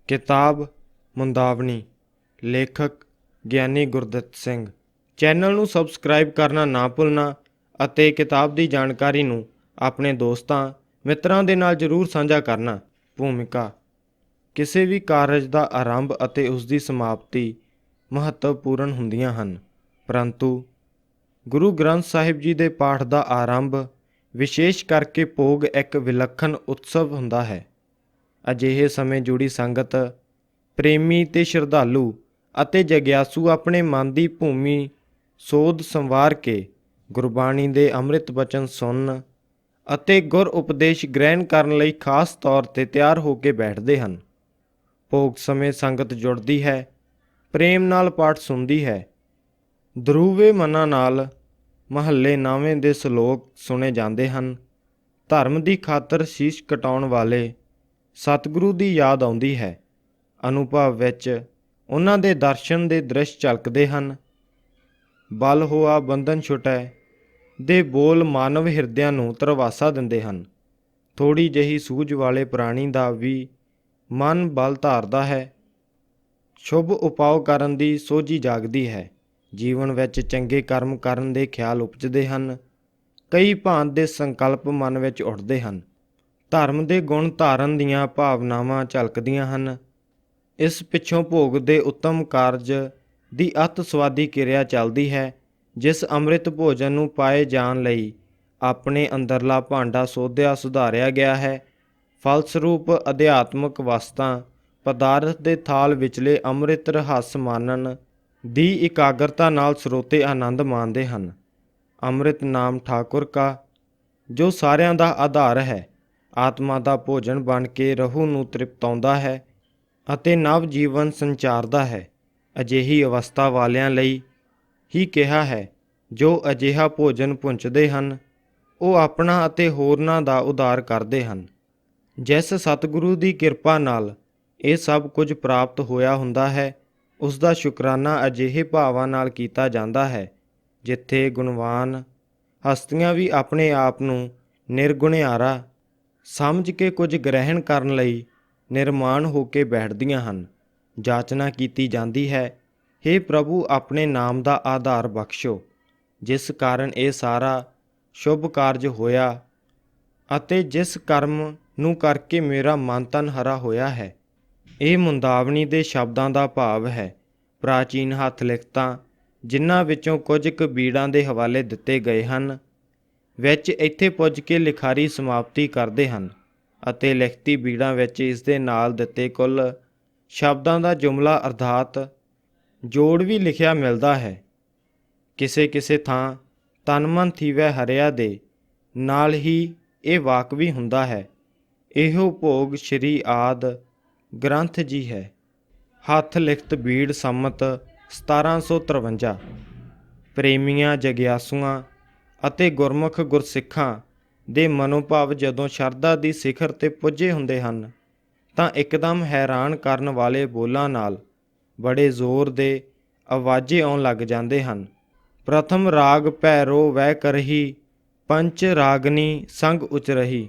किताब मुंदावनी, लेखक ਗਿਆਨੀ ਗੁਰਦਿੱਤ ਸਿੰਘ। ਚੈਨਲ ਨੂੰ ਸਬਸਕ੍ਰਾਈਬ ਕਰਨਾ ਨਾ ਭੁੱਲਣਾ ਅਤੇ ਕਿਤਾਬ ਦੀ ਜਾਣਕਾਰੀ ਨੂੰ ਆਪਣੇ ਦੋਸਤਾਂ ਮਿੱਤਰਾਂ ਦੇ ਨਾਲ ਜ਼ਰੂਰ ਸਾਂਝਾ ਕਰਨਾ। ਭੂਮਿਕਾ: ਕਿਸੇ ਵੀ ਕਾਰਜ ਦਾ ਆਰੰਭ ਅਤੇ ਉਸ ਦੀ ਸਮਾਪਤੀ ਮਹੱਤਵਪੂਰਨ ਹੁੰਦੀਆਂ ਹਨ, ਪਰੰਤੂ ਗੁਰੂ ਗ੍ਰੰਥ ਸਾਹਿਬ ਜੀ ਦੇ ਪਾਠ ਦਾ ਆਰੰਭ ਵਿਸ਼ੇਸ਼ ਕਰਕੇ ਭੋਗ ਇੱਕ ਵਿਲੱਖਣ ਉਤਸਵ ਹੁੰਦਾ ਹੈ। ਅਜਿਹੇ ਸਮੇਂ ਜੁੜੀ ਸੰਗਤ, ਪ੍ਰੇਮੀ ਤੇ ਸ਼ਰਧਾਲੂ ਅਤੇ ਜਗਿਆਸੂ ਆਪਣੇ ਮਨ ਦੀ ਭੂਮੀ ਸੋਧ ਸੰਵਾਰ ਕੇ ਗੁਰਬਾਣੀ ਦੇ ਅੰਮ੍ਰਿਤ ਬਚਨ ਸੁਣਨ ਅਤੇ ਗੁਰ ਉਪਦੇਸ਼ ਗ੍ਰਹਿਣ ਕਰਨ ਲਈ ਖਾਸ ਤੌਰ 'ਤੇ ਤਿਆਰ ਹੋ ਕੇ ਬੈਠਦੇ ਹਨ। ਭੋਗ ਸਮੇਂ ਸੰਗਤ ਜੁੜਦੀ ਹੈ, ਪ੍ਰੇਮ ਨਾਲ ਪਾਠ ਸੁਣਦੀ ਹੈ। ਦਰੂਵੇ ਮਨਾਂ ਨਾਲ ਮਹੱਲੇ ਨਾਵੇਂ ਦੇ ਸਲੋਕ ਸੁਣੇ ਜਾਂਦੇ ਹਨ। ਧਰਮ ਦੀ ਖਾਤਰ ਸ਼ੀਸ਼ ਕਟਾਉਣ ਵਾਲੇ ਸਤਿਗੁਰੂ ਦੀ ਯਾਦ ਆਉਂਦੀ ਹੈ। ਅਨੁਭਵ ਵਿੱਚ ਉਹਨਾਂ ਦੇ ਦਰਸ਼ਨ ਦੇ ਦ੍ਰਿਸ਼ ਝਲਕਦੇ ਹਨ। ਬਲ ਹੋਆ ਬੰਧਨ ਛੁਟੈ ਦੇ ਬੋਲ ਮਾਨਵ ਹਿਰਦਿਆਂ ਨੂੰ ਧਰਵਾਸਾ ਦਿੰਦੇ ਹਨ। ਥੋੜ੍ਹੀ ਜਿਹੀ ਸੂਝ ਵਾਲੇ ਪ੍ਰਾਣੀ ਦਾ ਵੀ ਮਨ ਬਲ ਧਾਰਦਾ ਹੈ। ਸ਼ੁਭ ਉਪਾਅ ਕਰਨ ਦੀ ਸੋਝੀ ਜਾਗਦੀ ਹੈ। ਜੀਵਨ ਵਿੱਚ ਚੰਗੇ ਕਰਮ ਕਰਨ ਦੇ ਖਿਆਲ ਉਪਜਦੇ ਹਨ। ਕਈ ਭਾਂਤ ਦੇ ਸੰਕਲਪ ਮਨ ਵਿੱਚ ਉੱਠਦੇ ਹਨ। ਧਰਮ ਦੇ ਗੁਣ ਧਾਰਨ ਦੀਆਂ ਭਾਵਨਾਵਾਂ ਝਲਕਦੀਆਂ ਹਨ। ਇਸ ਪਿੱਛੋਂ ਭੋਗ ਦੇ ਉੱਤਮ ਕਾਰਜ ਦੀ ਅਤਿ ਸਵਾਦੀ ਕਿਰਿਆ ਚੱਲਦੀ ਹੈ, ਜਿਸ ਅੰਮ੍ਰਿਤ ਭੋਜਨ ਨੂੰ ਪਾਏ ਜਾਣ ਲਈ ਆਪਣੇ ਅੰਦਰਲਾ ਭਾਂਡਾ ਸੋਧਿਆ ਸੁਧਾਰਿਆ ਗਿਆ ਹੈ। ਫਲਸਰੂਪ ਅਧਿਆਤਮਕ ਵਸਤਾਂ ਪਦਾਰਥ ਦੇ ਥਾਲ ਵਿਚਲੇ ਅੰਮ੍ਰਿਤ ਰਹੱਸ ਮਾਨਣ ਦੀ ਇਕਾਗਰਤਾ ਨਾਲ ਸਰੋਤੇ ਆਨੰਦ ਮਾਣਦੇ ਹਨ। ਅੰਮ੍ਰਿਤ ਨਾਮ ਠਾਕੁਰ ਕਾ, ਜੋ ਸਾਰਿਆਂ ਦਾ ਆਧਾਰ ਹੈ, ਆਤਮਾ ਦਾ ਭੋਜਨ ਬਣ ਕੇ ਰੂਹ ਨੂੰ ਤ੍ਰਿਪਤਾਉਂਦਾ ਹੈ ਅਤੇ ਨਵ ਜੀਵਨ ਸੰਚਾਰਦਾ ਹੈ। ਅਜਿਹੀ ਅਵਸਥਾ ਵਾਲਿਆਂ ਲਈ ਹੀ ਕਿਹਾ ਹੈ, ਜੋ ਅਜਿਹਾ ਭੋਜਨ ਭੁੰਚਦੇ ਹਨ, ਉਹ ਆਪਣਾ ਅਤੇ ਹੋਰਨਾਂ ਦਾ ਉਧਾਰ ਕਰਦੇ ਹਨ। ਜਿਸ ਸਤਿਗੁਰੂ ਦੀ ਕਿਰਪਾ ਨਾਲ ਇਹ ਸਭ ਕੁਝ ਪ੍ਰਾਪਤ ਹੋਇਆ ਹੁੰਦਾ ਹੈ, ਉਸ ਦਾ ਸ਼ੁਕਰਾਨਾ ਅਜਿਹੇ ਭਾਵਾਂ ਨਾਲ ਕੀਤਾ ਜਾਂਦਾ ਹੈ, ਜਿੱਥੇ ਗੁਣਵਾਨ ਹਸਤੀਆਂ ਵੀ ਆਪਣੇ ਆਪ ਨੂੰ ਨਿਰਗੁਣਿਆਰਾ ਸਮਝ ਕੇ ਕੁਝ ਗ੍ਰਹਿਣ ਕਰਨ ਲਈ ਨਿਰਮਾਣ ਹੋ ਕੇ ਬੈਠਦੀਆਂ ਹਨ। ਜਾਚਨਾ ਕੀਤੀ ਜਾਂਦੀ ਹੈ, ਹੇ ਪ੍ਰਭੂ, ਆਪਣੇ ਨਾਮ ਦਾ ਆਧਾਰ ਬਖਸ਼ੋ, ਜਿਸ ਕਾਰਨ ਇਹ ਸਾਰਾ ਸ਼ੁਭ ਕਾਰਜ ਹੋਇਆ ਅਤੇ ਜਿਸ ਕਰਮ ਨੂੰ ਕਰਕੇ ਮੇਰਾ ਮਨ ਤਨ ਹਰਾ ਹੋਇਆ ਹੈ। ਇਹ ਮੁੰਦਾਵਣੀ ਦੇ ਸ਼ਬਦਾਂ ਦਾ ਭਾਵ ਹੈ। ਪ੍ਰਾਚੀਨ ਹੱਥ ਲਿਖਤਾਂ, ਜਿਨ੍ਹਾਂ ਵਿੱਚੋਂ ਕੁਝ ਕੁ ਬੀੜਾਂ ਦੇ ਹਵਾਲੇ ਦਿੱਤੇ ਗਏ ਹਨ, ਵਿੱਚ ਇੱਥੇ ਪੁੱਜ ਕੇ ਲਿਖਾਰੀ ਸਮਾਪਤੀ ਕਰਦੇ ਹਨ ਅਤੇ ਲਿਖਤੀ ਬੀੜਾਂ ਵਿੱਚ ਇਸ ਦੇ ਨਾਲ ਦਿੱਤੇ ਕੁੱਲ ਸ਼ਬਦਾਂ ਦਾ ਜੁਮਲਾ ਅਰਥਾਤ ਜੋੜ ਵੀ ਲਿਖਿਆ ਮਿਲਦਾ ਹੈ। ਕਿਸੇ ਕਿਸੇ ਥਾਂ ਤਨ ਮਨ ਥੀਵੈ ਹਰਿਆ ਦੇ ਨਾਲ ਹੀ ਇਹ ਵਾਕ ਵੀ ਹੁੰਦਾ ਹੈ, ਇਹੋ ਭੋਗ ਸ਼੍ਰੀ ਆਦ ਗ੍ਰੰਥ ਜੀ ਹੈ। ਹੱਥ ਲਿਖਤ ਬੀੜ ਸੰਮਤ 1753। ਪ੍ਰੇਮੀਆਂ, ਜਗਿਆਸੂਆਂ ਅਤੇ ਗੁਰਮੁਖ ਗੁਰਸਿੱਖਾਂ ਦੇ ਮਨੋਭਾਵ ਜਦੋਂ ਸ਼ਰਧਾ ਦੀ ਸਿਖਰ 'ਤੇ ਪੁੱਜੇ ਹੁੰਦੇ ਹਨ, ਤਾਂ ਇੱਕਦਮ ਹੈਰਾਨ ਕਰਨ ਵਾਲੇ ਬੋਲਾਂ ਨਾਲ ਬੜੇ ਜ਼ੋਰ ਦੇ ਆਵਾਜ਼ੇ ਆਉਣ ਲੱਗ ਜਾਂਦੇ ਹਨ। ਪ੍ਰਥਮ ਰਾਗ ਭੈਰੋ ਵਹਿ ਕਰਹੀ, ਪੰਚ ਰਾਗਨੀ ਸੰਗ ਉਚਰਹੀ।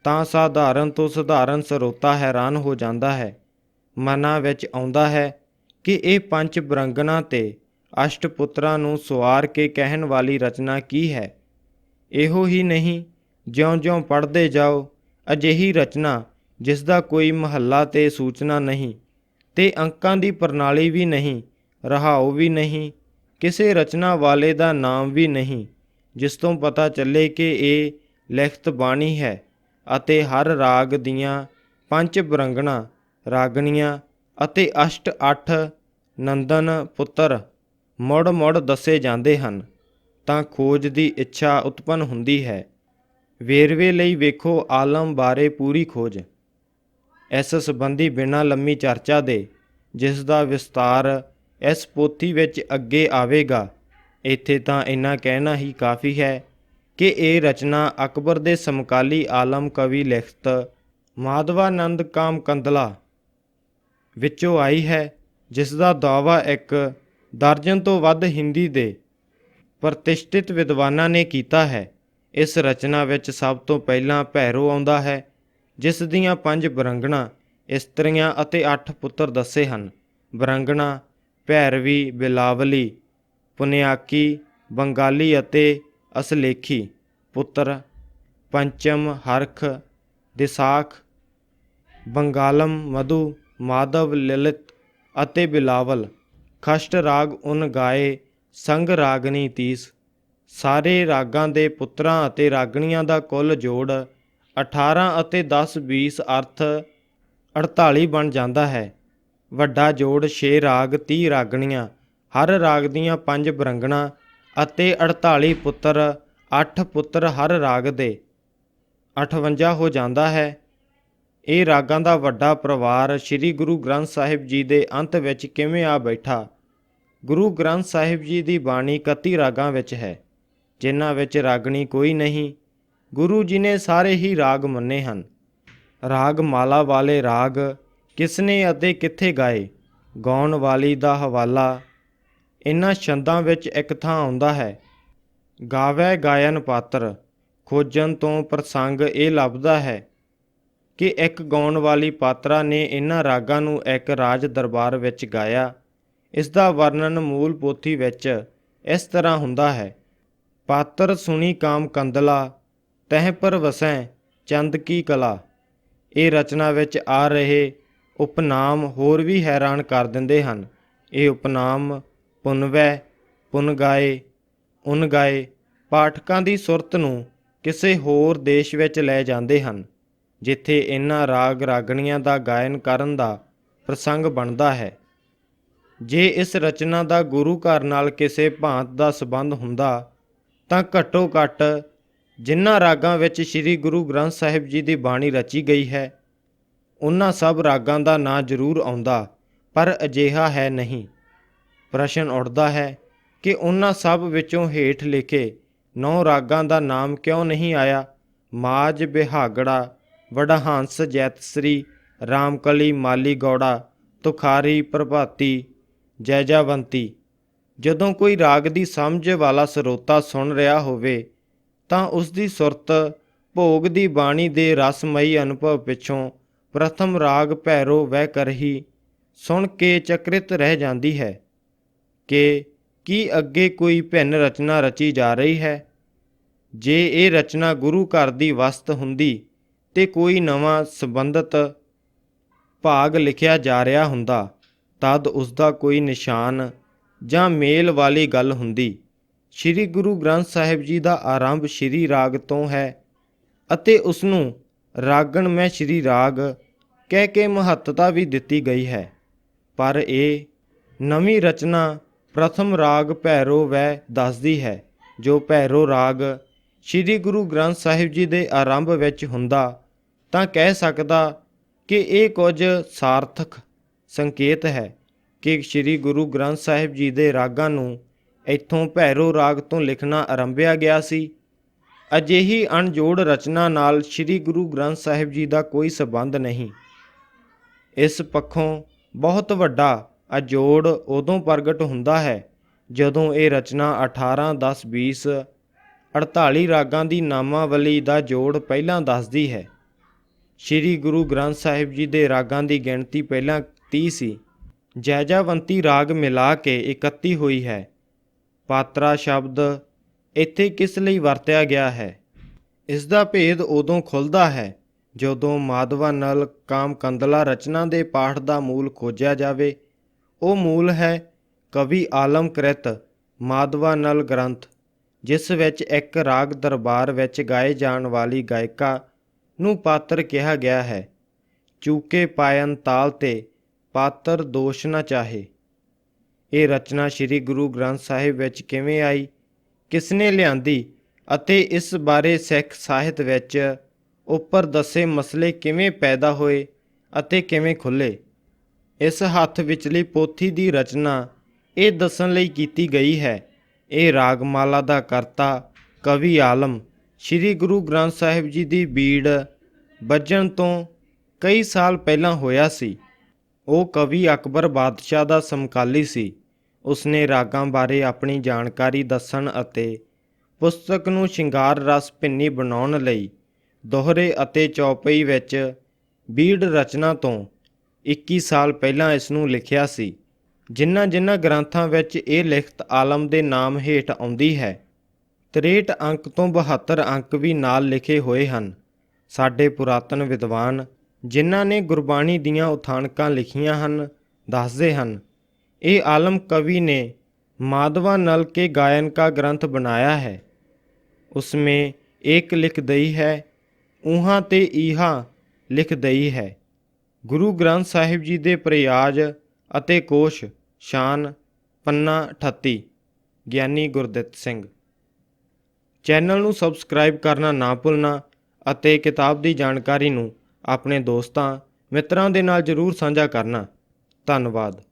ਤਾਂ ਸਾਧਾਰਨ ਤੋਂ ਸਧਾਰਨ ਸਰੋਤਾ ਹੈਰਾਨ ਹੋ ਜਾਂਦਾ ਹੈ। ਮਨਾਂ ਵਿੱਚ ਆਉਂਦਾ ਹੈ ਕਿ ਇਹ ਪੰਜ ਬਰੰਗਨਾਂ ਤੇ ਅਸ਼ਟ ਪੁੱਤਰਾਂ ਨੂੰ ਸੁਆਰ ਕੇ ਕਹਿਣ ਵਾਲੀ ਰਚਨਾ ਕੀ ਹੈ। ਇਹੋ ਹੀ ਨਹੀਂ, ਜਿਉਂ-ਜਿਉਂ ਪੜ੍ਹਦੇ ਜਾਓ, ਅਜਿਹੀ ਰਚਨਾ ਜਿਸ ਦਾ ਕੋਈ ਮਹੱਲਾ ਤੇ ਸੂਚਨਾ ਨਹੀਂ ਤੇ ਅੰਕਾਂ ਦੀ ਪ੍ਰਣਾਲੀ ਵੀ ਨਹੀਂ, ਰਹਾਉ ਵੀ ਨਹੀਂ, ਕਿਸੇ ਰਚਨਾ ਵਾਲੇ ਦਾ ਨਾਮ ਵੀ ਨਹੀਂ, ਜਿਸ ਤੋਂ ਪਤਾ ਚੱਲੇ ਕਿ ਇਹ ਲਿਖਤ ਬਾਣੀ ਹੈ ਅਤੇ ਹਰ ਰਾਗ ਦੀਆਂ ਪੰਜ ਬਰੰਗਣਾ, ਰਾਗਣੀਆਂ ਅਤੇ ਅਸ਼ਟ ਅੱਠ ਨੰਦਨ ਪੁੱਤਰ ਮੁੜ-ਮੁੜ ਦੱਸੇ ਜਾਂਦੇ ਹਨ, ਤਾਂ ਖੋਜ ਦੀ ਇੱਛਾ ਉਤਪੰਨ ਹੁੰਦੀ ਹੈ। ਵੇਰਵੇ ਲਈ ਵੇਖੋ ਆਲਮ ਬਾਰੇ ਪੂਰੀ ਖੋਜ। ਇਸ ਸੰਬੰਧੀ ਬਿਨਾਂ ਲੰਮੀ ਚਰਚਾ ਦੇ, ਜਿਸ ਦਾ ਵਿਸਤਾਰ ਇਸ ਪੋਥੀ ਵਿੱਚ ਅੱਗੇ ਆਵੇਗਾ, ਇੱਥੇ ਤਾਂ ਇੰਨਾ ਕਹਿਣਾ ਹੀ ਕਾਫੀ ਹੈ ਕਿ ਇਹ ਰਚਨਾ ਅਕਬਰ ਦੇ ਸਮਕਾਲੀ ਆਲਮ ਕਵੀ ਲਿਖਤ ਮਾਧਵਾਨੰਦ ਕਾਮਕੰਦਲਾ ਵਿੱਚੋਂ ਆਈ ਹੈ, ਜਿਸ ਦਾ ਦਾਅਵਾ ਇੱਕ ਦਰਜਨ ਤੋਂ ਵੱਧ ਹਿੰਦੀ ਦੇ ਪ੍ਰਤਿਸ਼ਠਿਤ ਵਿਦਵਾਨਾਂ ਨੇ ਕੀਤਾ ਹੈ। ਇਸ ਰਚਨਾ ਵਿੱਚ ਸਭ ਤੋਂ ਪਹਿਲਾਂ ਭੈਰੋ ਆਉਂਦਾ ਹੈ, ਜਿਸ ਦੀਆਂ ਪੰਜ ਬਰੰਗਣਾ ਇਸਤਰੀਆਂ ਅਤੇ 8 ਪੁੱਤਰ ਦੱਸੇ ਹਨ। ਬਰੰਗਣਾ, ਭੈਰਵੀ, ਬਿਲਾਵਲੀ, ਪੁਨਿਆਕੀ, ਬੰਗਾਲੀ ਅਤੇ ਅਸਲੇਖੀ ਪੁੱਤਰ। ਪੰਚਮ, ਹਰਖ, ਦਿਸਾਖ, ਬੰਗਾਲਮ, ਮਧੂ, ਮਾਧਵ, ਲਲਿਤ ਅਤੇ ਬਿਲਾਵਲ। ਖਸ਼ਟ ਰਾਗ ਉਨ ਗਾਏ, ਸੰਗ ਰਾਗਨੀ ਤੀਸ। ਸਾਰੇ ਰਾਗਾਂ ਦੇ ਪੁੱਤਰਾਂ ਅਤੇ ਰਾਗਣੀਆਂ ਦਾ ਕੁੱਲ ਜੋੜ 18 ਅਤੇ 10 20 ਅਰਥ 48 ਬਣ ਜਾਂਦਾ ਹੈ। ਵੱਡਾ ਜੋੜ 6 ਰਾਗ 30 ਰਾਗਣੀਆਂ, ਹਰ ਰਾਗ ਦੀਆਂ 5 ਬਰੰਗਣਾ ਅਤੇ 48 ਪੁੱਤਰ, 8 ਪੁੱਤਰ ਹਰ ਰਾਗ ਦੇ 58 ਹੋ ਜਾਂਦਾ ਹੈ। ਇਹ ਰਾਗਾਂ ਦਾ ਵੱਡਾ ਪਰਿਵਾਰ ਸ੍ਰੀ ਗੁਰੂ ਗ੍ਰੰਥ ਸਾਹਿਬ ਜੀ ਦੇ ਅੰਤ ਵਿੱਚ ਕਿਵੇਂ ਆ ਬੈਠਾ। ਗੁਰੂ ਗ੍ਰੰਥ ਸਾਹਿਬ ਜੀ ਦੀ ਬਾਣੀ 31 ਰਾਗਾਂ ਵਿੱਚ ਹੈ, ਜਿਨ੍ਹਾਂ ਵਿੱਚ ਰਾਗਣੀ ਕੋਈ ਨਹੀਂ। ਗੁਰੂ ਜੀ ਨੇ ਸਾਰੇ ਹੀ ਰਾਗ ਮੰਨੇ ਹਨ। ਰਾਗ ਮਾਲਾ ਵਾਲੇ ਰਾਗ ਕਿਸਨੇ ਅਤੇ ਕਿੱਥੇ ਗਾਏ। ਗਾਉਣ ਵਾਲੀ ਦਾ ਹਵਾਲਾ ਇਹਨਾਂ ਛੰਦਾਂ ਵਿੱਚ ਇੱਕ ਥਾਂ ਆਉਂਦਾ ਹੈ। ਗਾਵੈ ਗਾਇਨ ਪਾਤਰ। ਖੋਜਣ ਤੋਂ ਪ੍ਰਸੰਗ ਇਹ ਲੱਭਦਾ ਹੈ ਕਿ ਇੱਕ ਗਾਉਣ ਵਾਲੀ ਪਾਤਰਾ ਨੇ ਇਹਨਾਂ ਰਾਗਾਂ ਨੂੰ ਇੱਕ ਰਾਜ ਦਰਬਾਰ ਵਿੱਚ ਗਾਇਆ। ਇਸ ਦਾ ਵਰਣਨ ਮੂਲ ਪੋਥੀ ਵਿੱਚ ਇਸ ਤਰ੍ਹਾਂ ਹੁੰਦਾ ਹੈ। ਪਾਤਰ ਸੁਣੀ ਕਾਮ ਕੰਦਲਾ, ਤਹਿ ਪਰ ਵਸੈ ਚੰਦ ਕੀ ਕਲਾ। ਇਹ ਰਚਨਾ ਵਿੱਚ ਆ ਰਹੇ ਉਪਨਾਮ ਹੋਰ ਵੀ ਹੈਰਾਨ ਕਰ ਦਿੰਦੇ ਹਨ। ਇਹ ਉਪਨਾਮ ਪੁਨਵੈ, ਪੁਨਗਾਏ, ਉਨਗਾਏ ਪਾਠਕਾਂ ਦੀ ਸੁਰਤ ਨੂੰ ਕਿਸੇ ਹੋਰ ਦੇਸ਼ ਵਿੱਚ ਲੈ ਜਾਂਦੇ ਹਨ, ਜਿੱਥੇ ਇਹਨਾਂ ਰਾਗ ਰਾਗਣੀਆਂ ਦਾ ਗਾਇਨ ਕਰਨ ਦਾ ਪ੍ਰਸੰਗ ਬਣਦਾ ਹੈ। ਜੇ ਇਸ ਰਚਨਾ ਦਾ ਗੁਰੂ ਘਰ ਨਾਲ ਕਿਸੇ ਭਾਂਤ ਦਾ ਸੰਬੰਧ ਹੁੰਦਾ ਤਾਂ ਘੱਟੋ ਘੱਟ ਜਿਨ੍ਹਾਂ ਰਾਗਾਂ ਵਿੱਚ ਸ੍ਰੀ ਗੁਰੂ ਗ੍ਰੰਥ ਸਾਹਿਬ ਜੀ ਦੀ ਬਾਣੀ ਰਚੀ ਗਈ ਹੈ, ਉਹਨਾਂ ਸਭ ਰਾਗਾਂ ਦਾ ਨਾਂ ਜ਼ਰੂਰ ਆਉਂਦਾ, ਪਰ ਅਜਿਹਾ ਹੈ ਨਹੀਂ। ਪ੍ਰਸ਼ਨ ਉੱਠਦਾ ਹੈ ਕਿ ਉਹਨਾਂ ਸਭ ਵਿੱਚੋਂ ਹੇਠ ਲਿਖੇ 9 ਰਾਗਾਂ ਦਾ ਨਾਮ ਕਿਉਂ ਨਹੀਂ ਆਇਆ। ਮਾਝ, ਬਿਹਾਗੜਾ, ਵਡਹੰਸ, ਜੈਤਸਰੀ, ਰਾਮਕਲੀ, ਮਾਲੀ ਗੌੜਾ, ਤੁਖਾਰੀ, ਪ੍ਰਭਾਤੀ, ਜੈਜਾਵੰਤੀ। ਜਦੋਂ ਕੋਈ ਰਾਗ ਦੀ ਸਮਝ ਵਾਲਾ ਸਰੋਤਾ ਸੁਣ ਰਿਹਾ ਹੋਵੇ ਤਾਂ ਉਸ ਦੀ ਸੁਰਤ ਭੋਗ ਦੀ ਬਾਣੀ ਦੇ ਰਸਮਈ ਅਨੁਭਵ ਪਿੱਛੋਂ ਪ੍ਰਥਮ ਰਾਗ ਭੈਰੋ ਵਹਿ ਕਰਹੀ ਸੁਣ ਕੇ ਚਕਰਿਤ ਰਹਿ ਜਾਂਦੀ ਹੈ ਕਿ ਕੀ ਅੱਗੇ ਕੋਈ ਭਿੰਨ ਰਚਨਾ ਰਚੀ ਜਾ ਰਹੀ ਹੈ। ਜੇ ਇਹ ਰਚਨਾ ਗੁਰੂ ਘਰ ਦੀ ਵਸਤ ਹੁੰਦੀ ਤੇ ਕੋਈ ਨਵਾਂ ਸੰਬੰਧਿਤ ਭਾਗ ਲਿਖਿਆ ਜਾ ਰਿਹਾ ਹੁੰਦਾ, ਤਦ ਉਸ ਦਾ ਕੋਈ ਨਿਸ਼ਾਨ ਜਾਂ ਮੇਲ ਵਾਲੀ ਗੱਲ ਹੁੰਦੀ। ਸ੍ਰੀ ਗੁਰੂ ਗ੍ਰੰਥ ਸਾਹਿਬ ਜੀ ਦਾ ਆਰੰਭ ਸ੍ਰੀ ਰਾਗ ਤੋਂ ਹੈ ਅਤੇ ਉਸ ਨੂੰ ਰਾਗਣ ਮੈਂ ਸ੍ਰੀ ਰਾਗ ਕਹਿ ਕੇ ਮਹੱਤਤਾ ਵੀ ਦਿੱਤੀ ਗਈ ਹੈ, ਪਰ ਇਹ ਨਵੀਂ ਰਚਨਾ ਪ੍ਰਥਮ ਰਾਗ ਭੈਰੋ ਵਹਿ ਦੱਸਦੀ ਹੈ। ਜੋ ਭੈਰੋ ਰਾਗ ਸ੍ਰੀ ਗੁਰੂ ਗ੍ਰੰਥ ਸਾਹਿਬ ਜੀ ਦੇ ਆਰੰਭ ਵਿੱਚ ਹੁੰਦਾ ਤਾਂ ਕਹਿ ਸਕਦਾ ਕਿ ਇਹ ਕੁਝ ਸਾਰਥਕ ਸੰਕੇਤ ਹੈ ਕਿ ਸ੍ਰੀ ਗੁਰੂ ਗ੍ਰੰਥ ਸਾਹਿਬ ਜੀ ਦੇ ਰਾਗਾਂ ਨੂੰ ਇੱਥੋਂ ਭੈਰੋ ਰਾਗ ਤੋਂ ਲਿਖਣਾ ਆਰੰਭਿਆ ਗਿਆ ਸੀ। ਅਜਿਹੀ ਅਣਜੋੜ ਰਚਨਾ ਨਾਲ ਸ੍ਰੀ ਗੁਰੂ ਗ੍ਰੰਥ ਸਾਹਿਬ ਜੀ ਦਾ ਕੋਈ ਸੰਬੰਧ ਨਹੀਂ। ਇਸ ਪੱਖੋਂ ਬਹੁਤ ਵੱਡਾ ਅਜੋੜ ਉਦੋਂ ਪ੍ਰਗਟ ਹੁੰਦਾ ਹੈ ਜਦੋਂ ਇਹ ਰਚਨਾ 18 10 20 48 ਰਾਗਾਂ ਦੀ ਨਾਮਾਵਲੀ ਦਾ ਜੋੜ ਪਹਿਲਾਂ ਦੱਸਦੀ ਹੈ। ਸ੍ਰੀ ਗੁਰੂ ਗ੍ਰੰਥ ਸਾਹਿਬ ਜੀ ਦੇ ਰਾਗਾਂ ਦੀ ਗਿਣਤੀ ਪਹਿਲਾਂ 30 ਸੀ। ਜੈਜਾਵੰਤੀ ਰਾਗ ਮਿਲਾ ਕੇ 31 ਹੋਈ ਹੈ। ਪਾਤਰਾ ਸ਼ਬਦ ਇੱਥੇ ਕਿਸ ਲਈ ਵਰਤਿਆ ਗਿਆ ਹੈ, ਇਸ ਦਾ ਭੇਦ ਉਦੋਂ ਖੁੱਲ੍ਹਦਾ ਹੈ ਜਦੋਂ ਮਾਧਵਾ ਨਲ ਕਾਮ ਕੰਦਲਾ ਰਚਨਾ ਦੇ ਪਾਠ ਦਾ ਮੂਲ ਖੋਜਿਆ ਜਾਵੇ। ਉਹ ਮੂਲ ਹੈ ਕਵੀ ਆਲਮ ਕ੍ਰਿਤ ਮਾਧਵਾ ਨਲ ਗ੍ਰੰਥ, ਜਿਸ ਵਿੱਚ ਇੱਕ ਰਾਗ ਦਰਬਾਰ ਵਿੱਚ ਗਾਏ ਜਾਣ ਵਾਲੀ ਗਾਇਕਾ ਨੂੰ ਪਾਤਰ ਕਿਹਾ ਗਿਆ ਹੈ। ਚੂਕੇ ਪਾਇਨ ਤਾਲ ਤੇ ਪਾਤਰ ਦੋਸ਼ ਨਾ ਚਾਹੇ। ਇਹ ਰਚਨਾ ਸ੍ਰੀ ਗੁਰੂ ਗ੍ਰੰਥ ਸਾਹਿਬ ਵਿੱਚ ਕਿਵੇਂ ਆਈ, ਕਿਸਨੇ ਲਿਆਂਦੀ ਅਤੇ ਇਸ ਬਾਰੇ ਸਿੱਖ ਸਾਹਿਤ ਵਿੱਚ ਉੱਪਰ ਦੱਸੇ ਮਸਲੇ ਕਿਵੇਂ ਪੈਦਾ ਹੋਏ ਅਤੇ ਕਿਵੇਂ ਖੁੱਲ੍ਹੇ। ਇਸ ਹੱਥ ਵਿਚਲੀ ਪੋਥੀ ਦੀ ਰਚਨਾ ਇਹ ਦੱਸਣ ਲਈ ਕੀਤੀ ਗਈ ਹੈ। ਇਹ ਰਾਗਮਾਲਾ ਦਾ ਕਰਤਾ ਕਵੀ ਆਲਮ ਸ੍ਰੀ ਗੁਰੂ ਗ੍ਰੰਥ ਸਾਹਿਬ ਜੀ ਦੀ ਬੀੜ ਵੱਜਣ ਤੋਂ ਕਈ ਸਾਲ ਪਹਿਲਾਂ ਹੋਇਆ ਸੀ। ਉਹ ਕਵੀ ਅਕਬਰ ਬਾਦਸ਼ਾਹ ਦਾ ਸਮਕਾਲੀ ਸੀ। ਉਸਨੇ ਰਾਗਾਂ ਬਾਰੇ ਆਪਣੀ ਜਾਣਕਾਰੀ ਦੱਸਣ ਅਤੇ ਪੁਸਤਕ ਨੂੰ ਸ਼ਿੰਗਾਰ ਰਸ ਭਿੰਨੀ ਬਣਾਉਣ ਲਈ ਦੋਹਰੇ ਅਤੇ ਚੌਪਈ ਵਿੱਚ ਬੀੜ ਰਚਨਾ ਤੋਂ 21 ਸਾਲ ਪਹਿਲਾਂ ਇਸ ਨੂੰ ਲਿਖਿਆ ਸੀ। ਜਿਨ੍ਹਾਂ ਗ੍ਰੰਥਾਂ ਵਿੱਚ ਇਹ ਲਿਖਤ ਆਲਮ ਦੇ ਨਾਮ ਹੇਠ ਆਉਂਦੀ ਹੈ 63 ਅੰਕ ਤੋਂ 72 ਅੰਕ ਵੀ ਨਾਲ ਲਿਖੇ ਹੋਏ ਹਨ। ਸਾਡੇ ਪੁਰਾਤਨ ਵਿਦਵਾਨ ਜਿਨ੍ਹਾਂ ਨੇ ਗੁਰਬਾਣੀ ਦੀਆਂ ਉਥਾਨਕਾਂ ਲਿਖੀਆਂ ਹਨ ਦੱਸਦੇ ਹਨ ਇਹ ਆਲਮ ਕਵੀ ਨੇ माधवा नल के गायन का ग्रंथ बनाया है। उसमें एक लिख दई है ऊहा ते ईहा लिख दई है। गुरु ग्रंथ साहिब जी दे प्रयाज अते कोश शान पन्ना 38 ਗਿਆਨੀ ਗੁਰਦਿੱਤ ਸਿੰਘ। ਚੈਨਲ ਨੂੰ ਸਬਸਕ੍ਰਾਈਬ ਕਰਨਾ ਨਾ ਭੁੱਲਣਾ ਅਤੇ ਕਿਤਾਬ ਦੀ ਜਾਣਕਾਰੀ ਨੂੰ ਆਪਣੇ ਦੋਸਤਾਂ ਮਿੱਤਰਾਂ ਦੇ ਨਾਲ ਜ਼ਰੂਰ ਸਾਂਝਾ ਕਰਨਾ। ਧੰਨਵਾਦ।